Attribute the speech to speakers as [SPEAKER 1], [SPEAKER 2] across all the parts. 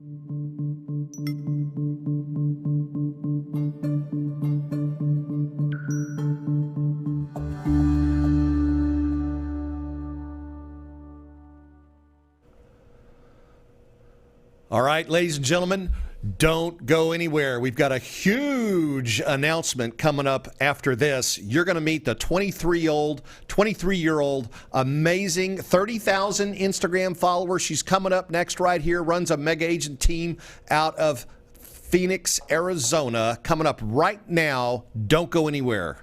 [SPEAKER 1] All right, ladies and gentlemen, don't go anywhere. We've got a huge announcement coming up after this. You're going to meet the 23-year-old, amazing 30,000 Instagram followers. She's coming up next right here, runs a mega agent team out of Phoenix, Arizona. Coming up right now. Don't go anywhere.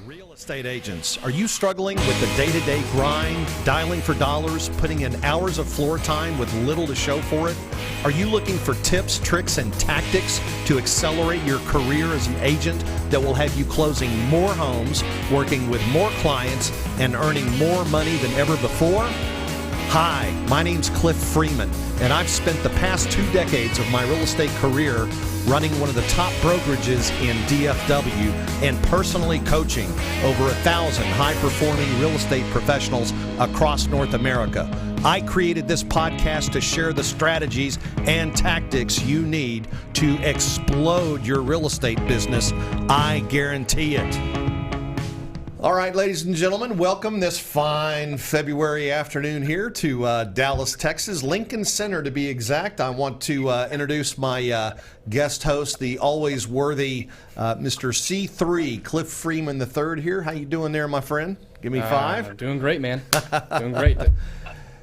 [SPEAKER 1] Real estate agents, are you struggling with the day-to-day grind, dialing for dollars, putting in hours of floor time with little to show for it? Are you looking for tips, tricks, and tactics to accelerate your career as an agent that will have you closing more homes, working with more clients, and earning more money than ever before? Hi, my name's Cliff Freeman, and I've spent the past 2 decades of my real estate career running one of the top brokerages in DFW and personally coaching over 1,000 high-performing real estate professionals across North America. I created this podcast to share the strategies and tactics you need to explode your real estate business. I guarantee it. All right, ladies and gentlemen, welcome this fine February afternoon here to Dallas, Texas, Lincoln Center to be exact. I want to introduce my guest host, the always worthy Mr. C3, Cliff Freeman III here. How you doing there, my friend? Give me 5.
[SPEAKER 2] Doing great, man. Doing great.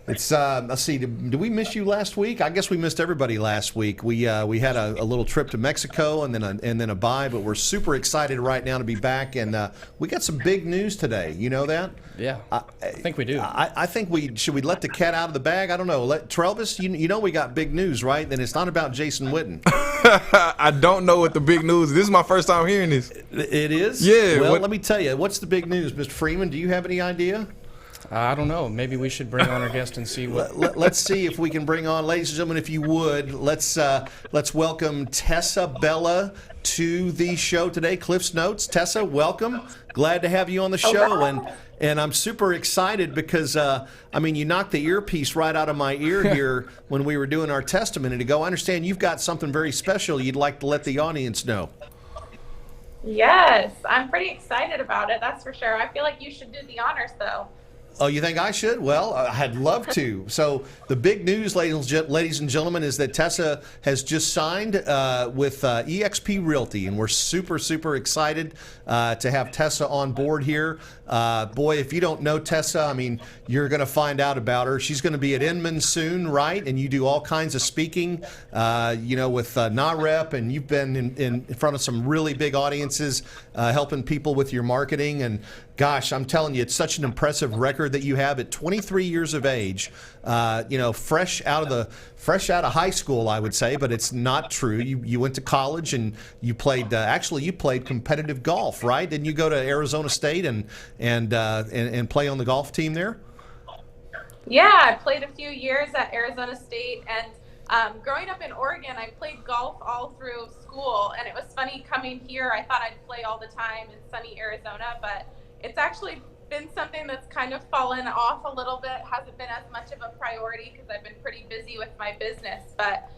[SPEAKER 1] It's let's see. Did we miss you last week? I guess we missed everybody last week. We had a little trip to Mexico and then a bye, but we're super excited right now to be back. And we got some big news today. You know that?
[SPEAKER 2] Yeah, I think we do.
[SPEAKER 1] I think we let the cat out of the bag. I don't know. Let Travis. You know we got big news, right? And it's not about Jason Witten.
[SPEAKER 3] I don't know what the big news is. This is my first time hearing this.
[SPEAKER 1] It is?
[SPEAKER 3] Yeah.
[SPEAKER 1] Well, let me tell you. What's the big news, Mr. Freeman? Do you have any idea?
[SPEAKER 2] I don't know. Maybe we should bring on our guest and see what.
[SPEAKER 1] Let's see if we can bring on, ladies and gentlemen, if you would, let's welcome Tessabella to the show today. Cliff's Notes. Tessa, welcome. Glad to have you on the show, and I'm super excited because you knocked the earpiece right out of my ear here when we were doing our testimony to go. I understand you've got something very special you'd like to let the audience know.
[SPEAKER 4] Yes, I'm pretty excited about it. That's for sure. I feel like you should do the honors, though.
[SPEAKER 1] Oh, you think I should? Well, I'd love to. So the big news, ladies and gentlemen, is that Tessa has just signed with eXp Realty, and we're super, super excited to have Tessa on board here. Boy, if you don't know Tessa, you're going to find out about her. She's going to be at Inman soon, right? And you do all kinds of speaking, with NAREP, and you've been in front of some really big audiences helping people with your marketing. And gosh, I'm telling you, it's such an impressive record that you have at 23 years of age, fresh out of high school, I would say, but it's not true. You went to college and you played. You played competitive golf, right? Didn't you go to Arizona State and play on the golf team there?
[SPEAKER 4] Yeah, I played a few years at Arizona State, and growing up in Oregon, I played golf all through school. And it was funny coming here. I thought I'd play all the time in sunny Arizona, but it's actually been something that's kind of fallen off a little bit. Hasn't been as much of a priority because I've been pretty busy with my business, but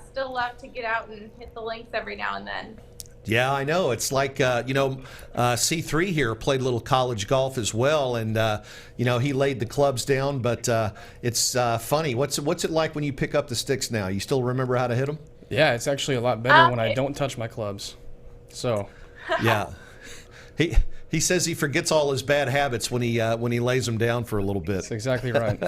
[SPEAKER 4] still love to get out and hit the links every now and then.
[SPEAKER 1] Yeah, I know. It's like, C3 here played a little college golf as well, and, he laid the clubs down, but it's funny. What's it like when you pick up the sticks now? You still remember how to hit them?
[SPEAKER 2] Yeah, it's actually a lot better when I don't touch my clubs. So.
[SPEAKER 1] Yeah. He says he forgets all his bad habits when he lays them down for a little bit.
[SPEAKER 2] That's exactly right.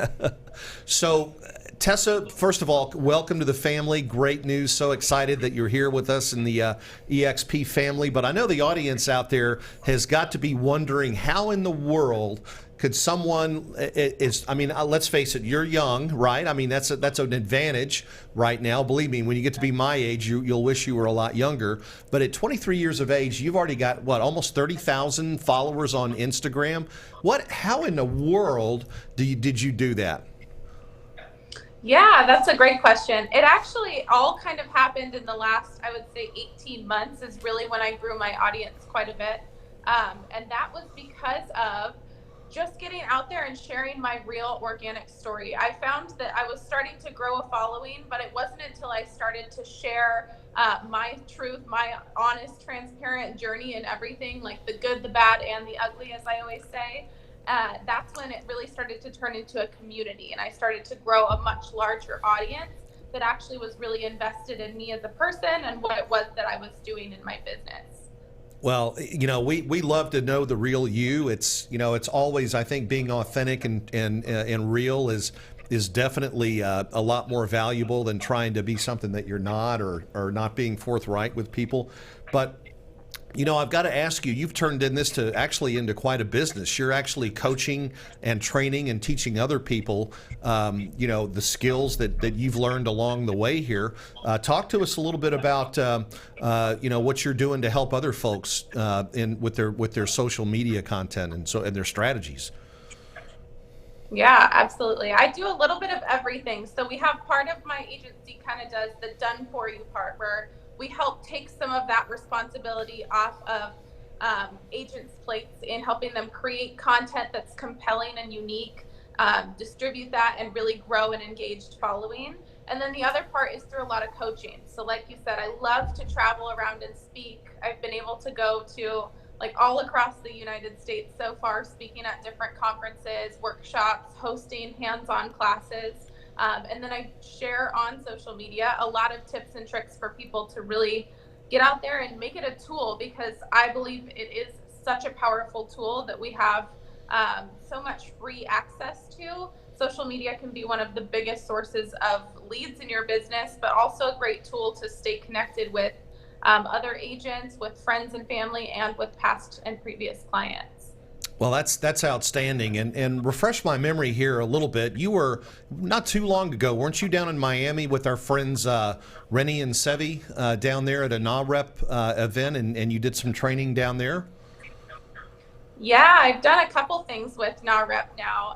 [SPEAKER 1] So, Tessa, first of all, welcome to the family. Great news. So excited that you're here with us in the eXp family. But I know the audience out there has got to be wondering how in the world could someone let's face it, you're young, right? That's an advantage right now. Believe me, when you get to be my age, you'll wish you were a lot younger. But at 23 years of age, you've already got, almost 30,000 followers on Instagram. How in the world did you do that?
[SPEAKER 4] Yeah, that's a great question. It actually all kind of happened in the last, I would say, 18 months is really when I grew my audience quite a bit. And that was because of just getting out there and sharing my real organic story. I found that I was starting to grow a following, but it wasn't until I started to share my truth, my honest, transparent journey and everything, like the good, the bad, and the ugly, as I always say. That's when it really started to turn into a community, and I started to grow a much larger audience that actually was really invested in me as a person and what it was that I was doing in my business.
[SPEAKER 1] Well, we love to know the real you. It's it's always, I think, being authentic and real is definitely a lot more valuable than trying to be something that you're not, or not being forthright with people. But I've got to ask you, you've turned into quite a business. You're actually coaching and training and teaching other people, the skills that you've learned along the way here. Talk to us a little bit about, what you're doing to help other folks with their social media content and their strategies.
[SPEAKER 4] Yeah, absolutely. I do a little bit of everything. So we have part of my agency kind of does the done for you part, where we help take some of that responsibility off of agents' plates in helping them create content that's compelling and unique, distribute that, and really grow an engaged following. And then the other part is through a lot of coaching. So like you said, I love to travel around and speak. I've been able to go to all across the United States so far, speaking at different conferences, workshops, hosting hands-on classes. And then I share on social media a lot of tips and tricks for people to really get out there and make it a tool, because I believe it is such a powerful tool that we have so much free access to. Social media can be one of the biggest sources of leads in your business, but also a great tool to stay connected with other agents, with friends and family, and with past and previous clients.
[SPEAKER 1] Well, that's outstanding. And refresh my memory here a little bit. You were not too long ago, weren't you down in Miami with our friends Rennie and Sevi down there at a NAREP event, and you did some training down there?
[SPEAKER 4] Yeah, I've done a couple things with NAREP now,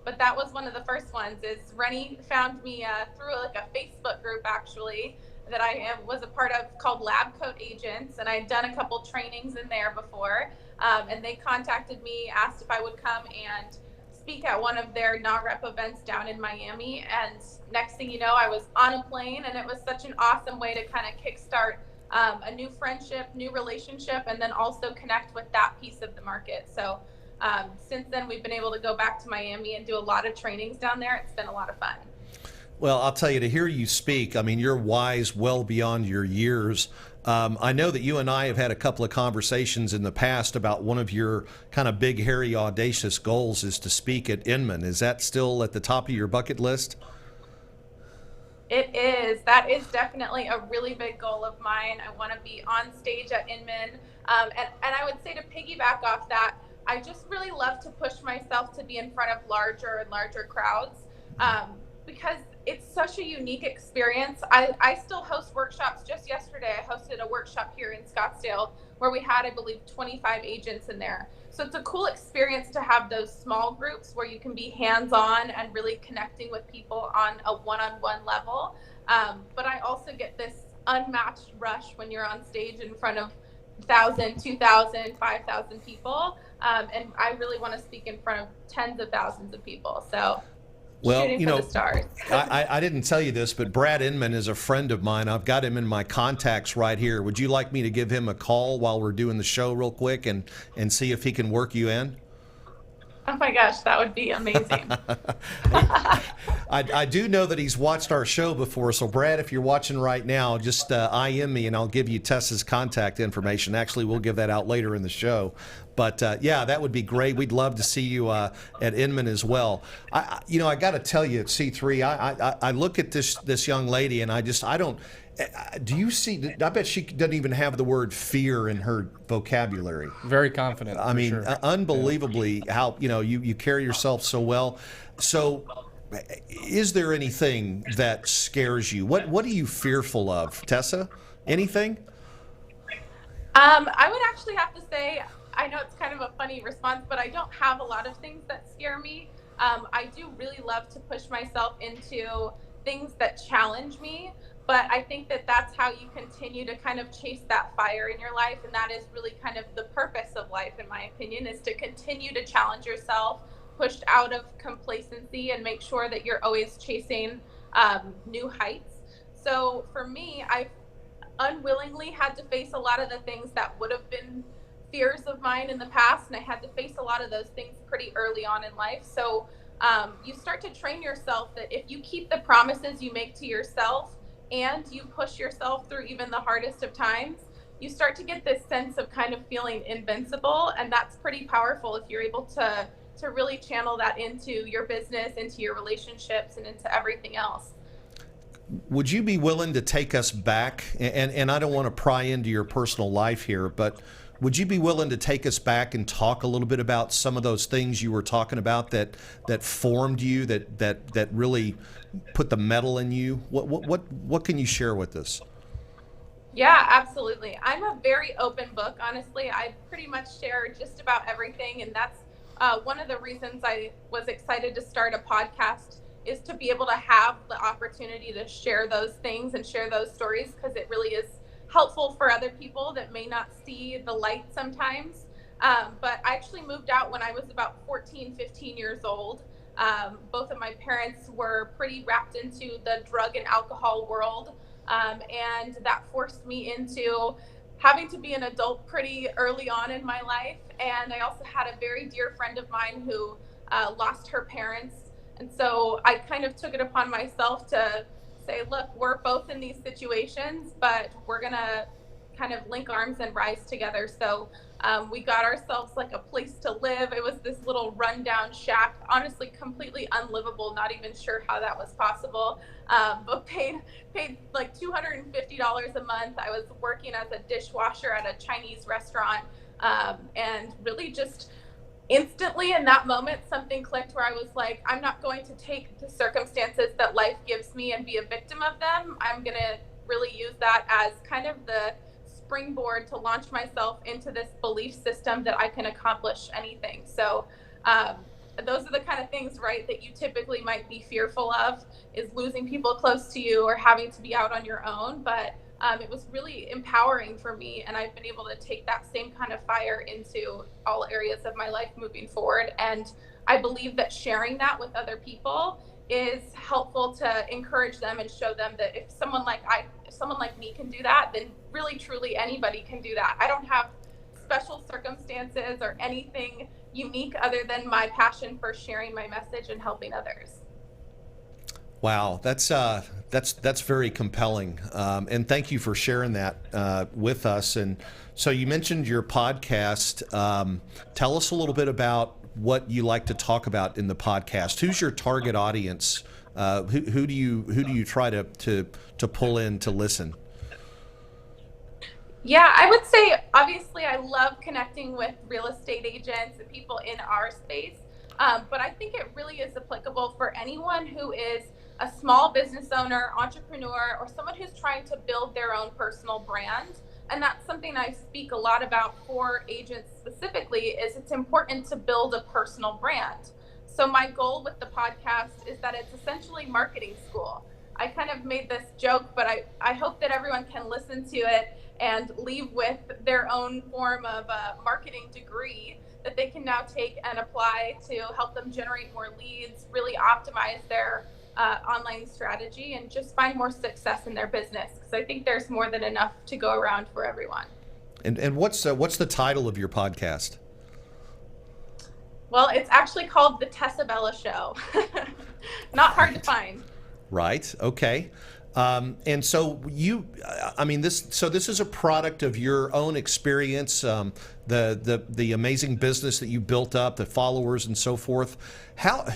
[SPEAKER 4] but that was one of the first ones. Is Rennie found me through a Facebook group actually that I was a part of, called Lab Coat Agents, and I'd done a couple trainings in there before. And they contacted me, asked if I would come and speak at one of their NAREP events down in Miami. And next thing you know, I was on a plane, and it was such an awesome way to kind of kickstart a new friendship, new relationship, and then also connect with that piece of the market. So since then, we've been able to go back to Miami and do a lot of trainings down there. It's been a lot of fun.
[SPEAKER 1] Well, I'll tell you, to hear you speak, I mean, you're wise well beyond your years. I know that you and I have had a couple of conversations in the past about one of your kind of big, hairy, audacious goals is to speak at Inman. Is that still at the top of your bucket list?
[SPEAKER 4] It is. That is definitely a really big goal of mine. I want to be on stage at Inman. And I would say, to piggyback off that, I just really love to push myself to be in front of larger and larger crowds, because it's such a unique experience. I still host workshops. Just yesterday, I hosted a workshop here in Scottsdale where we had, I believe, 25 agents in there. So it's a cool experience to have those small groups where you can be hands-on and really connecting with people on a one-on-one level. But I also get this unmatched rush when you're on stage in front of 1,000, 2,000, 5,000 people. And I really want to speak in front of tens of thousands of people. So
[SPEAKER 1] well,
[SPEAKER 4] shooting for the stars.
[SPEAKER 1] I didn't tell you this, but Brad Inman is a friend of mine. I've got him in my contacts right here. Would you like me to give him a call while we're doing the show real quick and see if he can work you in?
[SPEAKER 4] Oh my gosh, that would be amazing.
[SPEAKER 1] I do know that he's watched our show before. So, Brad, if you're watching right now, just IM me and I'll give you Tessa's contact information. Actually, we'll give that out later in the show. But, yeah, that would be great. We'd love to see you at Inman as well. I got to tell you, at C3, I look at this young lady and I don't. Do you see? I bet she doesn't even have the word fear in her vocabulary.
[SPEAKER 2] Very confident.
[SPEAKER 1] I mean,
[SPEAKER 2] sure.
[SPEAKER 1] Unbelievably how you carry yourself so well. So, is there anything that scares you? What are you fearful of, Tessa? Anything?
[SPEAKER 4] I would actually have to say, I know it's kind of a funny response, but I don't have a lot of things that scare me. I do really love to push myself into things that challenge me. But I think that that's how you continue to kind of chase that fire in your life. And that is really kind of the purpose of life, in my opinion, is to continue to challenge yourself, push out of complacency, and make sure that you're always chasing new heights. So for me, I've unwillingly had to face a lot of the things that would have been fears of mine in the past. And I had to face a lot of those things pretty early on in life. So you start to train yourself that if you keep the promises you make to yourself and you push yourself through even the hardest of times, you start to get this sense of kind of feeling invincible. And that's pretty powerful if you're able to really channel that into your business, into your relationships, and into everything else.
[SPEAKER 1] Would you be willing to take us back? And I don't want to pry into your personal life here, but would you be willing to take us back and talk a little bit about some of those things you were talking about that formed you, that really put the metal in you? What can you share with us?
[SPEAKER 4] Yeah, absolutely. I'm a very open book, honestly. I pretty much share just about everything, and that's one of the reasons I was excited to start a podcast, is to be able to have the opportunity to share those things and share those stories, because it really is helpful for other people that may not see the light sometimes. But I actually moved out when I was about 14, 15 years old. Both of my parents were pretty wrapped into the drug and alcohol world. And that forced me into having to be an adult pretty early on in my life. And I also had a very dear friend of mine who lost her parents. And so I kind of took it upon myself to say, look, we're both in these situations, but we're going to kind of link arms and rise together. So we got ourselves like a place to live. It was this little rundown shack, honestly, completely unlivable, not even sure how that was possible, but paid like $250 a month. I was working as a dishwasher at a Chinese restaurant, and really just instantly in that moment, something clicked where I was like, I'm not going to take the circumstances that life gives me and be a victim of them. I'm going to really use that as kind of the springboard to launch myself into this belief system that I can accomplish anything. So those are the kind of things, right, that you typically might be fearful of, is losing people close to you or having to be out on your own. But it was really empowering for me, and I've been able to take that same kind of fire into all areas of my life moving forward. And I believe that sharing that with other people is helpful to encourage them and show them that if someone like me can do that, then really truly anybody can do that. I don't have special circumstances or anything unique other than my passion for sharing my message and helping others.
[SPEAKER 1] Wow, that's very compelling, and thank you for sharing that with us. And so you mentioned your podcast. Tell us a little bit about what you like to talk about in the podcast. Who's your target audience? Who do you try to pull in to listen?
[SPEAKER 4] Yeah, I would say obviously I love connecting with real estate agents and people in our space, but I think it really is applicable for anyone who is a small business owner, entrepreneur, or someone who's trying to build their own personal brand. And that's something I speak a lot about for agents specifically, is it's important to build a personal brand. So my goal with the podcast is that it's essentially marketing school. I kind of made this joke, but I hope that everyone can listen to it and leave with their own form of a marketing degree that they can now take and apply to help them generate more leads, really optimize their online strategy, and just find more success in their business, because I think there's more than enough to go around for everyone.
[SPEAKER 1] And what's the title of your podcast?
[SPEAKER 4] Well, it's actually called the Tessabella Show. Not hard to find.
[SPEAKER 1] Right. Okay. And so this is a product of your own experience, the amazing business that you built up, the followers and so forth.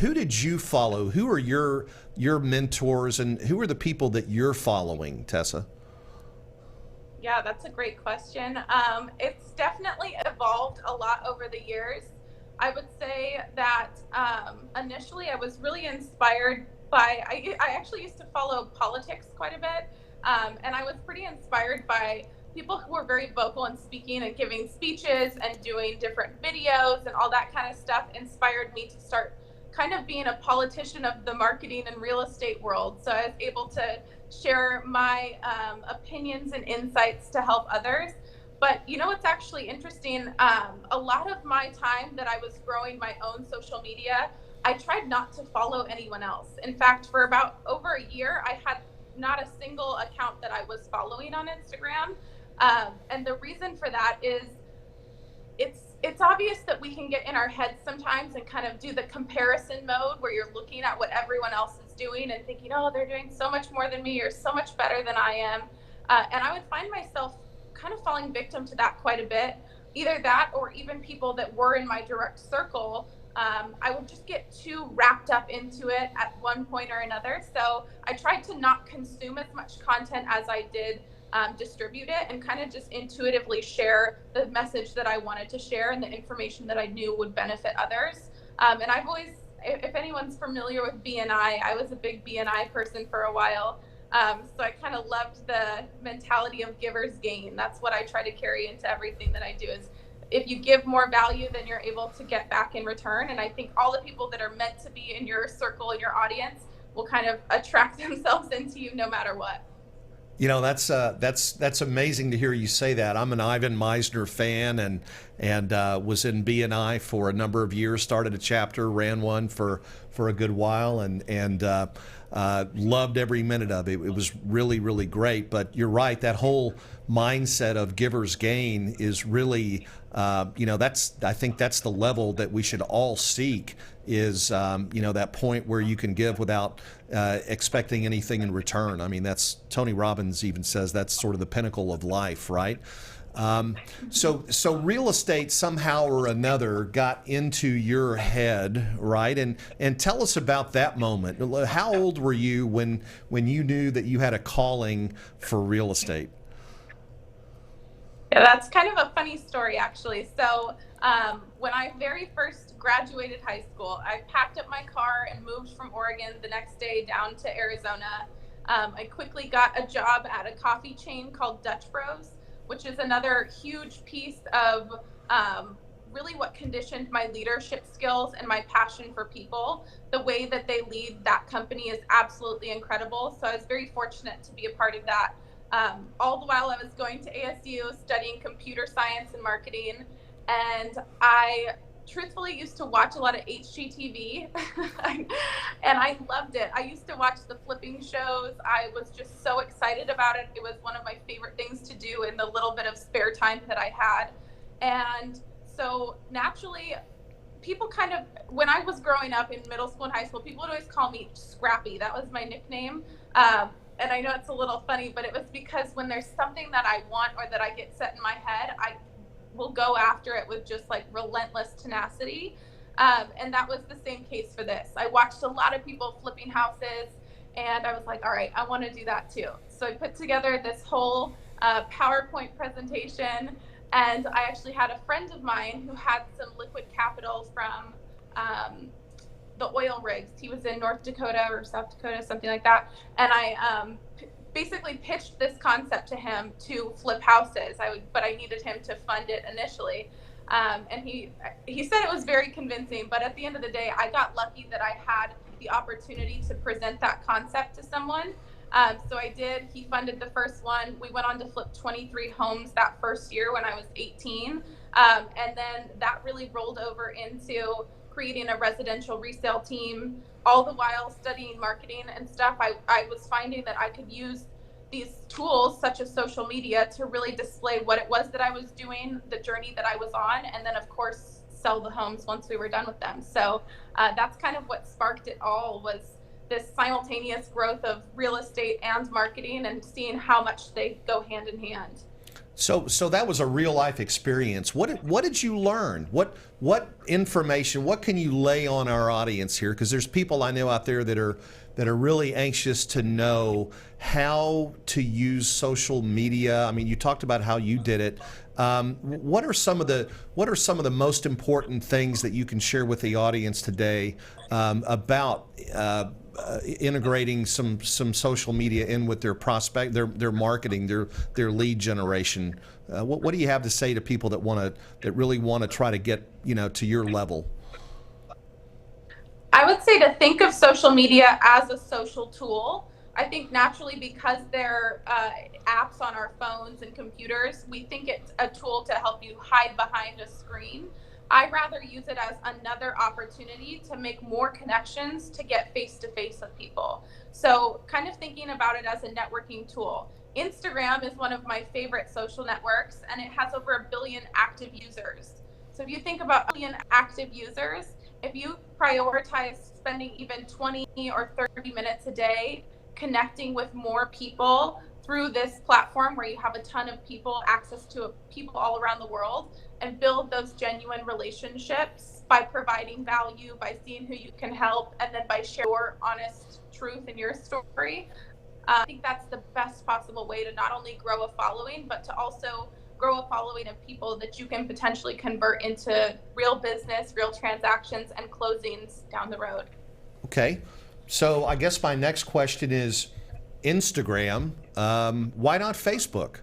[SPEAKER 1] Who did you follow? Who are your mentors, and who are the people that you're following, Tessa?
[SPEAKER 4] Yeah, that's a great question. It's definitely evolved a lot over the years. I would say that initially I was really inspired by, I actually used to follow politics quite a bit, and I was pretty inspired by people who were very vocal and speaking and giving speeches and doing different videos, and all that kind of stuff inspired me to start kind of being a politician of the marketing and real estate world. So I was able to share my opinions and insights to help others. But you know what's actually interesting? A lot of my time that I was growing my own social media, I tried not to follow anyone else. In fact, for about over a year, I had not a single account that I was following on Instagram. And the reason for that is it's obvious that we can get in our heads sometimes and kind of do the comparison mode where you're looking at what everyone else is doing and thinking, oh, they're doing so much more than me or so much better than I am. And I would find myself kind of falling victim to that quite a bit. Either that or even people that were in my direct circle, I would just get too wrapped up into it at one point or another. So I tried to not consume as much content as I did distribute it, and kind of just intuitively share the message that I wanted to share and the information that I knew would benefit others. And I've always, if anyone's familiar with BNI, I was a big BNI person for a while. So I kind of loved the mentality of giver's gain. That's what I try to carry into everything that I do, is if you give more value, then you're able to get back in return. And I think all the people that are meant to be in your circle, in your audience, will kind of attract themselves into you no matter what.
[SPEAKER 1] You know, that's amazing to hear you say that. I'm an Ivan Meisner fan, and was in BNI for a number of years. Started a chapter, ran one for a good while, and loved every minute of it. It was really, really great. But you're right, that whole mindset of giver's gain is really, I think that's the level that we should all seek. Is that point where you can give without expecting anything in return. I mean, that's Tony Robbins even says that's sort of the pinnacle of life, right? So real estate somehow or another got into your head, right? And tell us about that moment. How old were you when you knew that you had a calling for real estate?
[SPEAKER 4] Yeah, that's kind of a funny story, actually. So when I very first graduated high school, I packed up my car and moved from Oregon the next day down to Arizona. I quickly got a job at a coffee chain called Dutch Bros, which is another huge piece of really what conditioned my leadership skills and my passion for people. The way that they lead that company is absolutely incredible. So I was very fortunate to be a part of that. All the while I was going to ASU studying computer science and marketing. And I truthfully used to watch a lot of HGTV and I loved it. I used to watch the flipping shows. I was just so excited about it. It was one of my favorite things to do in the little bit of spare time that I had. And so naturally, people kind of, when I was growing up in middle school and high school, people would always call me Scrappy. That was my nickname. And I know it's a little funny, but it was because when there's something that I want or that I get set in my head, I will go after it with just like relentless tenacity. And that was the same case for this. I watched a lot of people flipping houses and I was like, all right, I want to do that too. So I put together this whole PowerPoint presentation, and I actually had a friend of mine who had some liquid capital from the oil rigs. He was in North Dakota or South Dakota, something like that. And I basically pitched this concept to him to flip houses. But I needed him to fund it initially. And he said it was very convincing, but at the end of the day, I got lucky that I had the opportunity to present that concept to someone. So I did. He funded the first one. We went on to flip 23 homes that first year when I was 18. And then that really rolled over into creating a residential resale team, all the while studying marketing and stuff. I was finding that I could use these tools such as social media to really display what it was that I was doing, the journey that I was on, and then of course sell the homes once we were done with them. So that's kind of what sparked it all, was this simultaneous growth of real estate and marketing and seeing how much they go hand in hand.
[SPEAKER 1] So that was a real life experience. What did you learn? What information? What can you lay on our audience here? Because there's people I know out there that are really anxious to know how to use social media. I mean, you talked about how you did it. What are some of the most important things that you can share with the audience today about integrating some social media in with their prospect, their marketing, their lead generation? What do you have to say to people that really want to try to get to your level?
[SPEAKER 4] I would say to think of social media as a social tool. I think naturally because they're apps on our phones and computers, we think it's a tool to help you hide behind a screen. I rather use it as another opportunity to make more connections, to get face to face with people. So kind of thinking about it as a networking tool. Instagram is one of my favorite social networks, and it has over 1 billion active users. So if you think about 1 billion active users, if you prioritize spending even 20 or 30 minutes a day connecting with more people through this platform where you have a ton of people, access to people all around the world, and build those genuine relationships by providing value, by seeing who you can help, and then by sharing your honest truth in your story. I think that's the best possible way to not only grow a following, but to also grow a following of people that you can potentially convert into real business, real transactions, and closings down the road.
[SPEAKER 1] Okay. So I guess my next question is Instagram. Why not Facebook?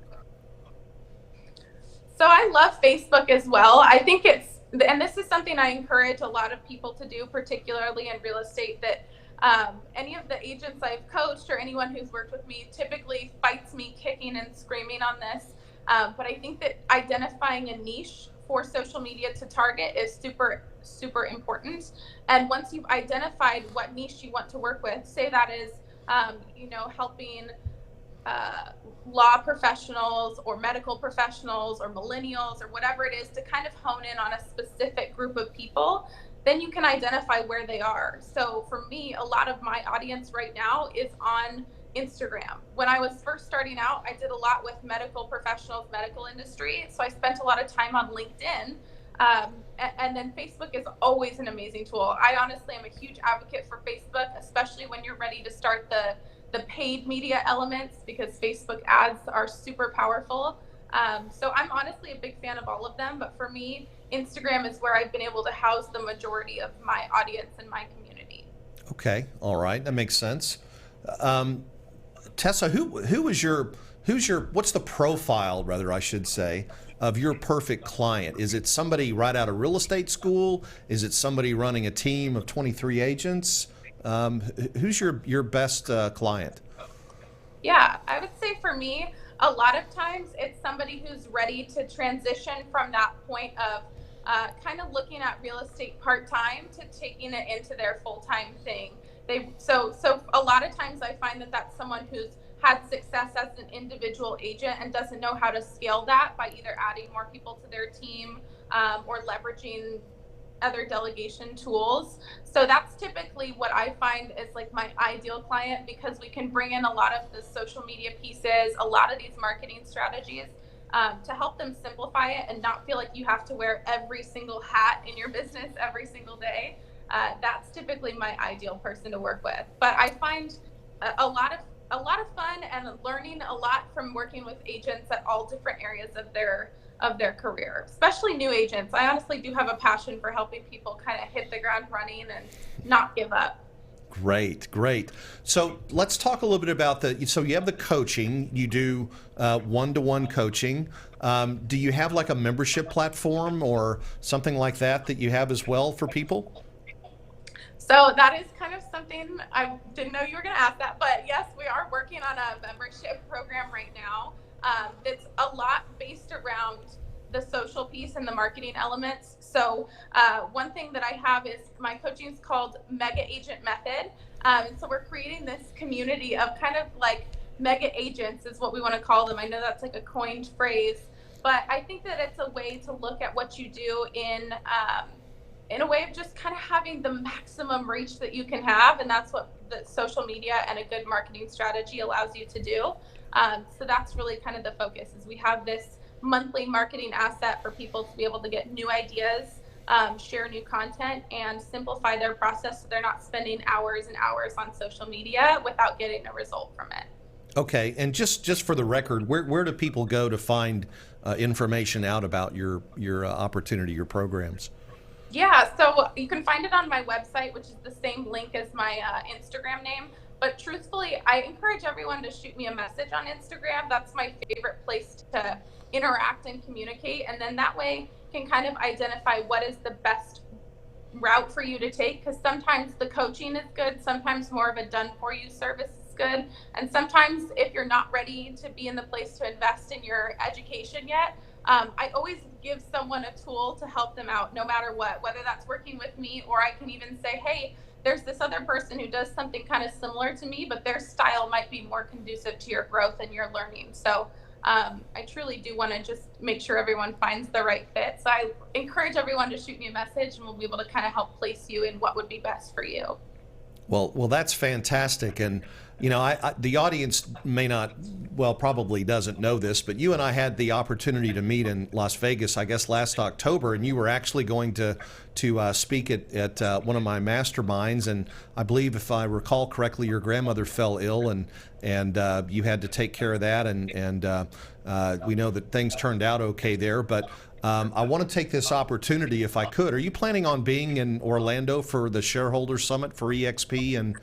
[SPEAKER 4] So I love Facebook as well. I think and this is something I encourage a lot of people to do, particularly in real estate, that any of the agents I've coached or anyone who's worked with me typically fights me kicking and screaming on this. But I think that identifying a niche for social media to target is super, super important. And once you've identified what niche you want to work with, say that is, helping law professionals or medical professionals or millennials or whatever it is, to kind of hone in on a specific group of people, then you can identify where they are. So for me, a lot of my audience right now is on Instagram. When I was first starting out, I did a lot with medical professionals, medical industry. So I spent a lot of time on LinkedIn. And then Facebook is always an amazing tool. I honestly am a huge advocate for Facebook, especially when you're ready to start the paid media elements, because Facebook ads are super powerful. So I'm honestly a big fan of all of them, but for me, Instagram is where I've been able to house the majority of my audience and my community.
[SPEAKER 1] Okay, all right, that makes sense. Tessa, who's the profile, rather I should say, of your perfect client? Is it somebody right out of real estate school? Is it somebody running a team of 23 agents? Who's your best client?
[SPEAKER 4] Yeah, I would say for me, a lot of times it's somebody who's ready to transition from that point of kind of looking at real estate part-time to taking it into their full-time thing. So a lot of times I find that that's someone who's had success as an individual agent and doesn't know how to scale that by either adding more people to their team or leveraging other delegation tools. So that's typically what I find is like my ideal client, because we can bring in a lot of the social media pieces, a lot of these marketing strategies to help them simplify it and not feel like you have to wear every single hat in your business every single day. That's typically my ideal person to work with. But I find a lot of fun and learning a lot from working with agents at all different areas of their career, especially new agents. I honestly do have a passion for helping people kind of hit the ground running and not give up.
[SPEAKER 1] Great. So let's talk a little bit about so you have the coaching, you do one-to-one coaching. Do you have like a membership platform or something like that you have as well for people?
[SPEAKER 4] So that is kind of something I didn't know you were going to ask that, but yes, we are working on a membership program right now. That's a lot based around the social piece and the marketing elements. So one thing that I have is my coaching is called Mega Agent Method. So we're creating this community of kind of like mega agents is what we want to call them. I know that's like a coined phrase, but I think that it's a way to look at what you do in a way of just kind of having the maximum reach that you can have. And that's what the social media and a good marketing strategy allows you to do. So that's really kind of the focus, is we have this monthly marketing asset for people to be able to get new ideas, share new content, and simplify their process so they're not spending hours and hours on social media without getting a result from it.
[SPEAKER 1] Okay, and just for the record, where do people go to find information out about your opportunity, your programs?
[SPEAKER 4] Yeah, so you can find it on my website, which is the same link as my Instagram name. But truthfully, I encourage everyone to shoot me a message on Instagram. That's my favorite place to interact and communicate. And then that way can kind of identify what is the best route for you to take, because sometimes the coaching is good, sometimes more of a done for you service is good, and sometimes if you're not ready to be in the place to invest in your education yet, I always give someone a tool to help them out no matter what, whether that's working with me, or I can even say, hey, there's this other person who does something kind of similar to me, but their style might be more conducive to your growth and your learning. So I truly do want to just make sure everyone finds the right fit. So I encourage everyone to shoot me a message, and we'll be able to kind of help place you in what would be best for you.
[SPEAKER 1] Well, that's fantastic. And, you know, the audience may not, well, probably doesn't know this, but you and I had the opportunity to meet in Las Vegas, I guess, last October, and you were actually going to speak at one of my masterminds. And I believe, if I recall correctly, your grandmother fell ill, and you had to take care of that. And we know that things turned out okay there. But I want to take this opportunity, if I could. Are you planning on being in Orlando for the Shareholder Summit for EXP? And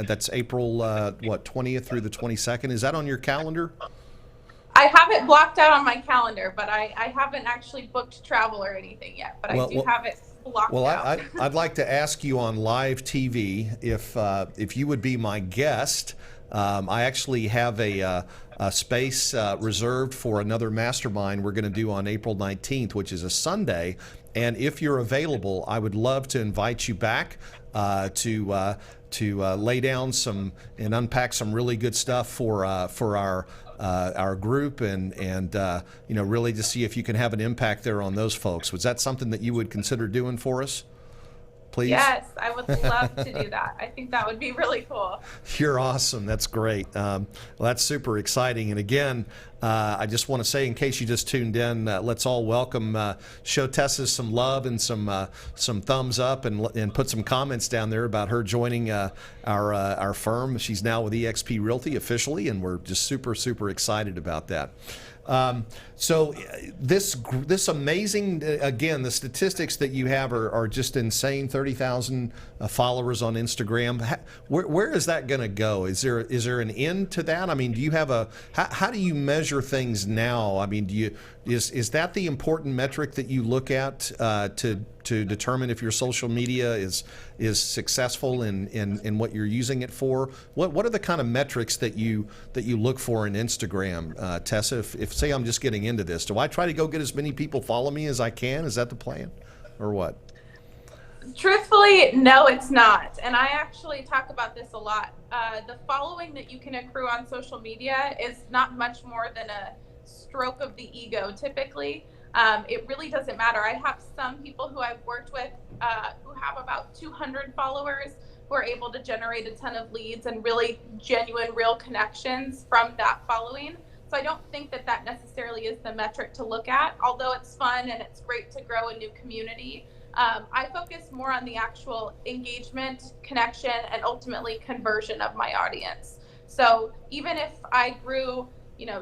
[SPEAKER 1] that's April, 20th through the 22nd? Is that on your calendar?
[SPEAKER 4] I have it blocked out on my calendar, but I haven't actually booked travel or anything yet. But I do have it blocked out.
[SPEAKER 1] I'd like to ask you on live TV if you would be my guest. I actually have a space reserved for another mastermind we're going to do on April 19th, which is a Sunday. And if you're available, I would love to invite you back to lay down some and unpack some really good stuff for our group, and you know, really to see if you can have an impact there on those folks. Was that something that you would consider doing for us? Please?
[SPEAKER 4] Yes, I would love to do that. I think that would be really cool.
[SPEAKER 1] You're awesome. That's great. Well, that's super exciting. And again, I just want to say, in case you just tuned in, let's all welcome, show Tessa some love and some thumbs up, and put some comments down there about her joining our firm. She's now with eXp Realty officially, and we're just super, super excited about that. So this amazing, again, the statistics that you have are just insane. 30,000 followers on Instagram. Where is that going to go? Is there an end to that? I mean, do you have how do you measure things now? I mean, is that the important metric that you look at to determine if your social media is successful in what you're using it for? What are the kind of metrics that you look for in Instagram, Tessa? If say I'm just getting into this, do I try to go get as many people follow me as I can? Is that the plan, or what?
[SPEAKER 4] Truthfully, no, it's not. And I actually talk about this a lot. The following that you can accrue on social media is not much more than a stroke of the ego, typically. It really doesn't matter. I have some people who I've worked with who have about 200 followers who are able to generate a ton of leads and really genuine, real connections from that following. So I don't think that necessarily is the metric to look at, although it's fun and it's great to grow a new community. I focus more on the actual engagement, connection, and ultimately conversion of my audience. So even if I grew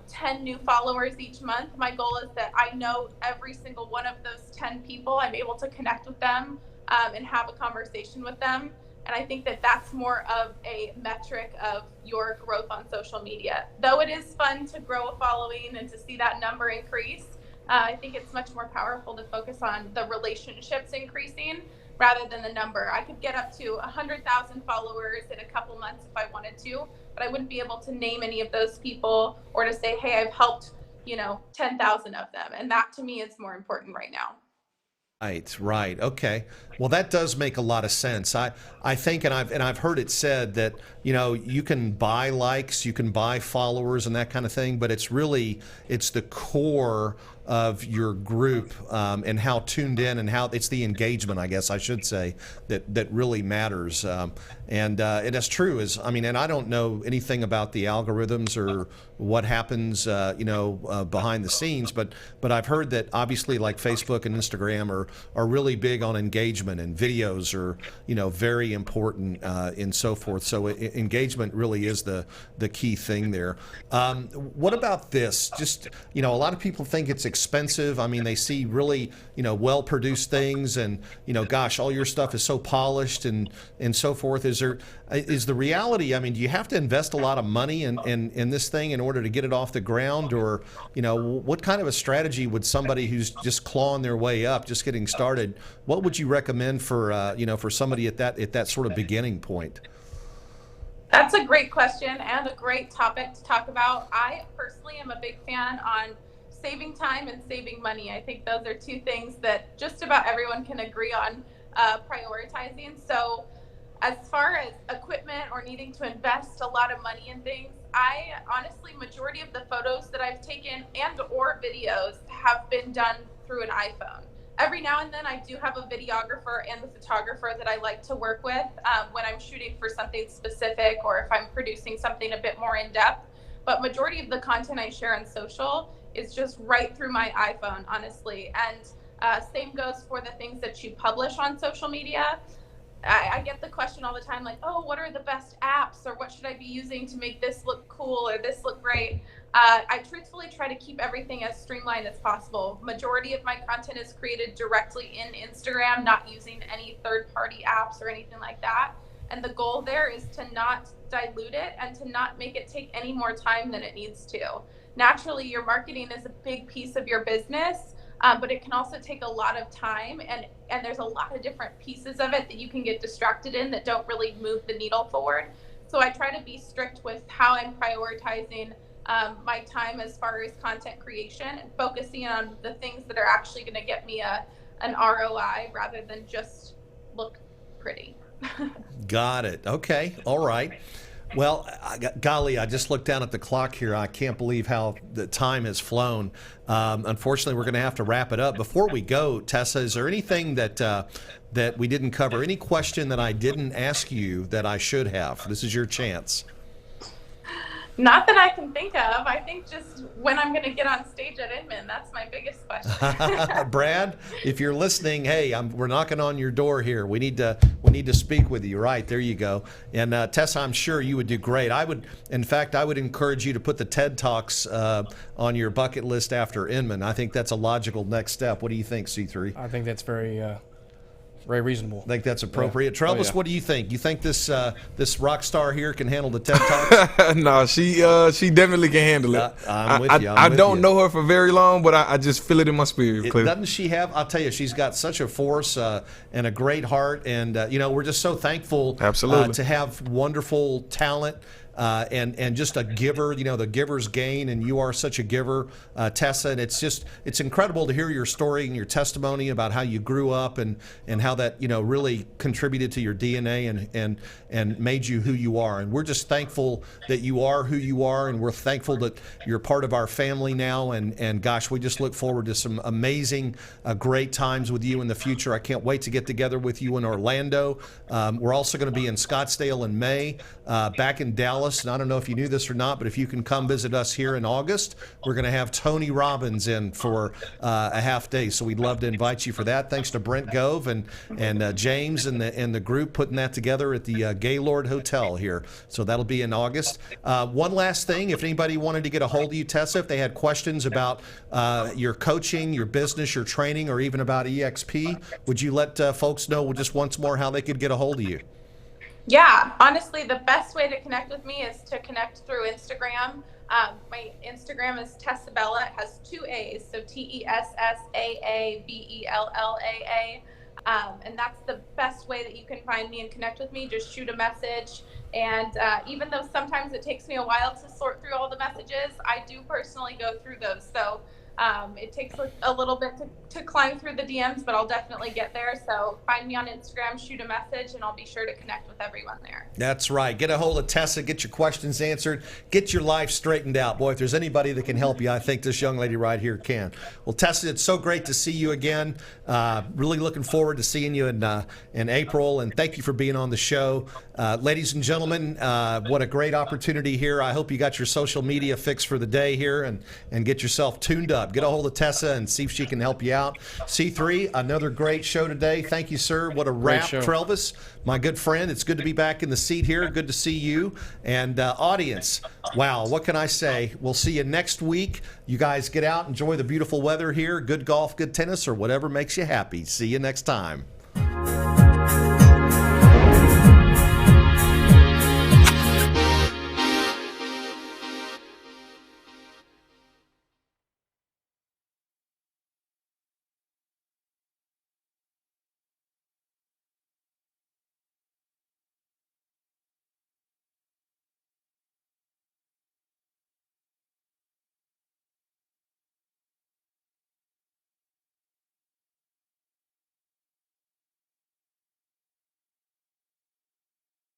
[SPEAKER 4] 10 new followers each month, my goal is that I know every single one of those 10 people. I'm able to connect with them and have a conversation with them. And I think that that's more of a metric of your growth on social media. Though it is fun to grow a following and to see that number increase, I think it's much more powerful to focus on the relationships increasing rather than the number. I could get up to 100,000 followers in a couple months if I wanted to, but I wouldn't be able to name any of those people or to say, hey, I've helped 10,000 of them. And that to me is more important right now.
[SPEAKER 1] Right. Okay. Well, that does make a lot of sense. I think, and I've heard it said that, you can buy likes, you can buy followers and that kind of thing, but it's the core of your group and how tuned in and how it's the engagement, I guess I should say, that really matters. And that's true. And I don't know anything about the algorithms or what happens, behind the scenes, but I've heard that obviously like Facebook and Instagram are really big on engagement, and videos are, very important and so forth. So engagement really is the key thing there. What about this? Just, a lot of people think it's expensive. I mean, they see really, well-produced things, and, gosh, all your stuff is so polished and so forth. Is the reality, I mean, do you have to invest a lot of money in this thing in order to get it off the ground? Or, what kind of a strategy would somebody who's just clawing their way up, just getting started, what would you recommend for, for somebody at that sort of beginning point?
[SPEAKER 4] That's a great question and a great topic to talk about. I personally am a big fan on saving time and saving money. I think those are two things that just about everyone can agree on prioritizing. So as far as equipment or needing to invest a lot of money in things, I honestly, majority of the photos that I've taken and or videos have been done through an iPhone. Every now and then I do have a videographer and the photographer that I like to work with when I'm shooting for something specific or if I'm producing something a bit more in depth. But majority of the content I share on social is just right through my iPhone, honestly. And same goes for the things that you publish on social media. I get the question all the time, like, oh, what are the best apps, or what should I be using to make this look cool or this look great? I truthfully try to keep everything as streamlined as possible. Majority of my content is created directly in Instagram, not using any third-party apps or anything like that. And the goal there is to not dilute it and to not make it take any more time than it needs to. Naturally, your marketing is a big piece of your business, but it can also take a lot of time, and there's a lot of different pieces of it that you can get distracted in that don't really move the needle forward. So I try to be strict with how I'm prioritizing my time as far as content creation and focusing on the things that are actually going to get me an ROI rather than just look pretty.
[SPEAKER 1] Got it. Okay. All right. Well, golly, I just looked down at the clock here. I can't believe how the time has flown. Unfortunately, we're going to have to wrap it up. Before we go, Tessa, is there anything that we didn't cover? Any question that I didn't ask you that I should have? This is your chance.
[SPEAKER 4] Not that I can think of. I think just when I'm going to get on stage at Inman. That's my biggest question.
[SPEAKER 1] Brad, if you're listening, hey, we're knocking on your door here. We need to speak with you. Right, there you go. And Tessa, I'm sure you would do great. I would encourage you to put the TED Talks on your bucket list after Inman. I think that's a logical next step. What do you think, C3?
[SPEAKER 2] I think that's very reasonable.
[SPEAKER 1] I think that's appropriate.
[SPEAKER 2] Yeah.
[SPEAKER 1] Travis, what do you think? You think this rock star here can handle the TED Talks?
[SPEAKER 3] No, she definitely can handle it.
[SPEAKER 1] I'm with you.
[SPEAKER 3] I don't know her for very long, but I just feel it in my spirit.
[SPEAKER 1] Doesn't she have? I'll tell you, she's got such a force and a great heart, and we're just so thankful to have wonderful talent. And just a giver, the giver's gain, and you are such a giver, Tessa. And it's incredible to hear your story and your testimony about how you grew up and how that really contributed to your DNA and made you who you are. And we're just thankful that you are who you are, and we're thankful that you're part of our family now. And gosh, we just look forward to some amazing, great times with you in the future. I can't wait to get together with you in Orlando. We're also going to be in Scottsdale in May, back in Dallas. And I don't know if you knew this or not, but if you can come visit us here in August, we're going to have Tony Robbins in for a half day. So we'd love to invite you for that. Thanks to Brent Gove and James and the group putting that together at the Gaylord Hotel here. So that'll be in August. One last thing, if anybody wanted to get a hold of you, Tessa, if they had questions about your coaching, your business, your training, or even about EXP, would you let folks know just once more how they could get a hold of you?
[SPEAKER 4] Yeah, honestly, the best way to connect with me is to connect through Instagram. My Instagram is Tessabella. It has 2 A's, so TESSAABELLAA. And that's the best way that you can find me and connect with me. Just shoot a message. And even though sometimes it takes me a while to sort through all the messages, I do personally go through those. So it takes a little bit to climb through the DMs, but I'll definitely get there. So find me on Instagram, shoot a message, and I'll be sure to connect with everyone there.
[SPEAKER 1] That's right. Get a hold of Tessa, get your questions answered, get your life straightened out. Boy, if there's anybody that can help you, I think this young lady right here can. Well, Tessa, it's so great to see you again. Really looking forward to seeing you in April, and thank you for being on the show. Ladies and gentlemen, what a great opportunity here. I hope you got your social media fixed for the day here and get yourself tuned up. up. Get a hold of Tessa and see if she can help you out. C3, another great show today. Thank you, sir. What a wrap,
[SPEAKER 2] show.
[SPEAKER 1] Trelvis, my good friend. It's good to be back in the seat here. Good to see you. And audience, wow, what can I say? We'll see you next week. You guys get out, enjoy the beautiful weather here. Good golf, good tennis, or whatever makes you happy. See you next time.